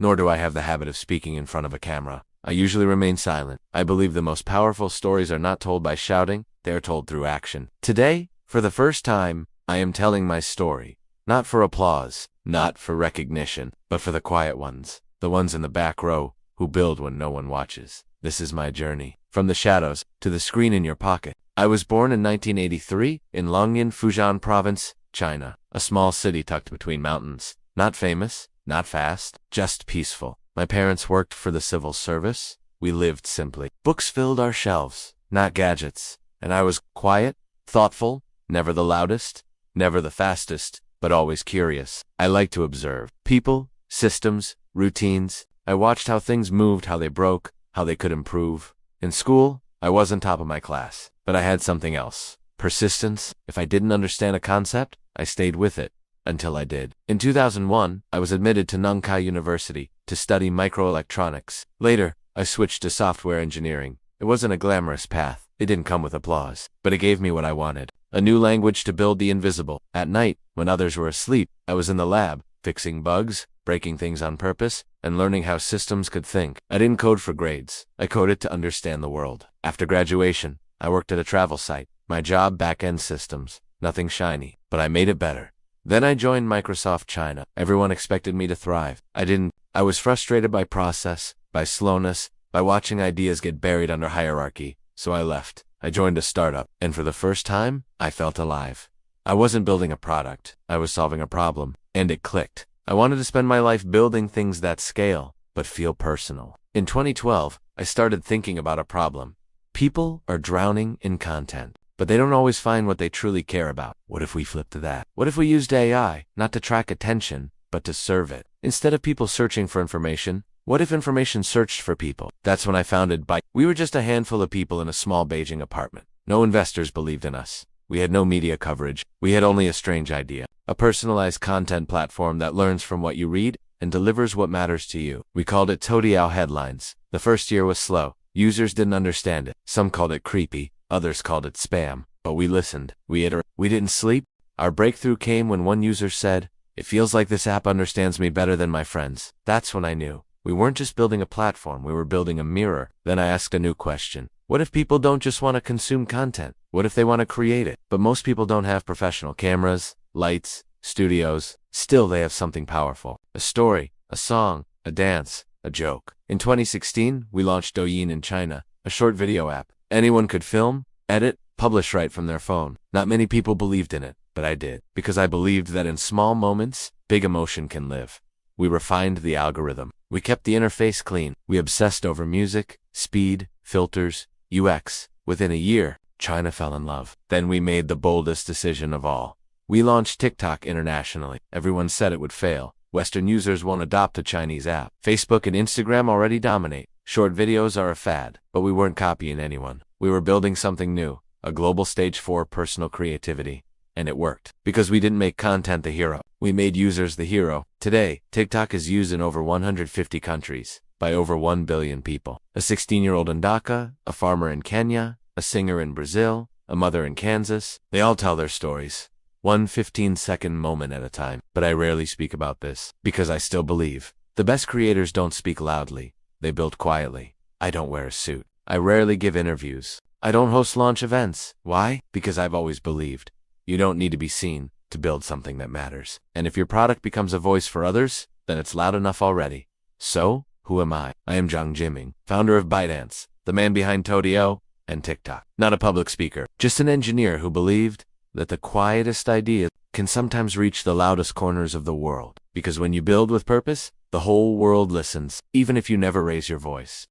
nor do I have the habit of speaking in front of a camera. I usually remain silent. I believe the most powerful stories are not told by shouting, they are told through action. Today, for the first time, I am telling my story. Not for applause, not for recognition, but for the quiet ones, the ones in the back row, who build when no one watches. This is my journey, from the shadows to the screen in your pocket. I was born in 1983 in Longyan, Fujian Province, China, a small city tucked between mountains. Not famous, not fast, just peaceful. My parents worked for the civil service. We lived simply. Books filled our shelves, not gadgets. And I was quiet, thoughtful, never the loudest, never the fastest, but always curious. I liked to observe people, systems, routines. I watched how things moved, how they broke, how they could improve. In school, I wasn't top of my class, but I had something else. Persistence. If I didn't understand a concept, I stayed with it until I did. In 2001, I was admitted to Nankai University to study microelectronics. Later, I switched to software engineering. It wasn't a glamorous path. It didn't come with applause, but it gave me what I wanted. A new language to build the invisible. At night, when others were asleep, I was in the lab, fixing bugs, breaking things on purpose, and learning how systems could think. I didn't code for grades. I coded to understand the world. After graduation, I worked at a travel site. My job, back-end systems. Nothing shiny, but I made it better. Then I joined Microsoft China. Everyone expected me to thrive. I didn't. I was frustrated by process, by slowness, by watching ideas get buried under hierarchy, so I left. I joined a startup, and for the first time, I felt alive. I wasn't building a product. I was solving a problem, and it clicked. I wanted to spend my life building things that scale, but feel personal. In 2012, I started thinking about a problem. People are drowning in content, but they don't always find what they truly care about. What if we flipped to that? What if we used AI, not to track attention, but to serve it? Instead of people searching for information, what if information searched for people? That's when I founded Byte. We were just a handful of people in a small Beijing apartment. No investors believed in us. We had no media coverage. We had only a strange idea. A personalized content platform that learns from what you read and delivers what matters to you. We called it Toutiao Headlines. The first year was slow. Users didn't understand it. Some called it creepy. Others called it spam. But we listened. We iterated. We didn't sleep. Our breakthrough came when one user said, "It feels like this app understands me better than my friends." That's when I knew. We weren't just building a platform, we were building a mirror. Then I asked a new question. What if people don't just want to consume content? What if they want to create it? But most people don't have professional cameras, lights, studios. Still, they have something powerful. A story, a song, a dance, a joke. In 2016, we launched Douyin in China, a short video app. Anyone could film, edit, publish right from their phone. Not many people believed in it, but I did. Because I believed that in small moments, big emotion can live. We refined the algorithm. We kept the interface clean. We obsessed over music, speed, filters, UX. Within a year, China fell in love. Then we made the boldest decision of all. We launched TikTok internationally. Everyone said it would fail. Western users won't adopt a Chinese app. Facebook and Instagram already dominate. Short videos are a fad, but we weren't copying anyone. We were building something new, a global stage for personal creativity. And it worked. Because we didn't make content the hero. We made users the hero. Today, TikTok is used in over 150 countries, by over 1 billion people. A 16-year-old in Dhaka, a farmer in Kenya, a singer in Brazil, a mother in Kansas. They all tell their stories. One 15-second moment at a time. But I rarely speak about this, because I still believe. The best creators don't speak loudly. They build quietly. I don't wear a suit. I rarely give interviews. I don't host launch events. Why? Because I've always believed. You don't need to be seen to build something that matters. And if your product becomes a voice for others, then it's loud enough already. So, who am I? I am Zhang Yiming, founder of ByteDance, the man behind Toutiao and TikTok. Not a public speaker, just an engineer who believed that the quietest idea can sometimes reach the loudest corners of the world. Because when you build with purpose, the whole world listens, even if you never raise your voice.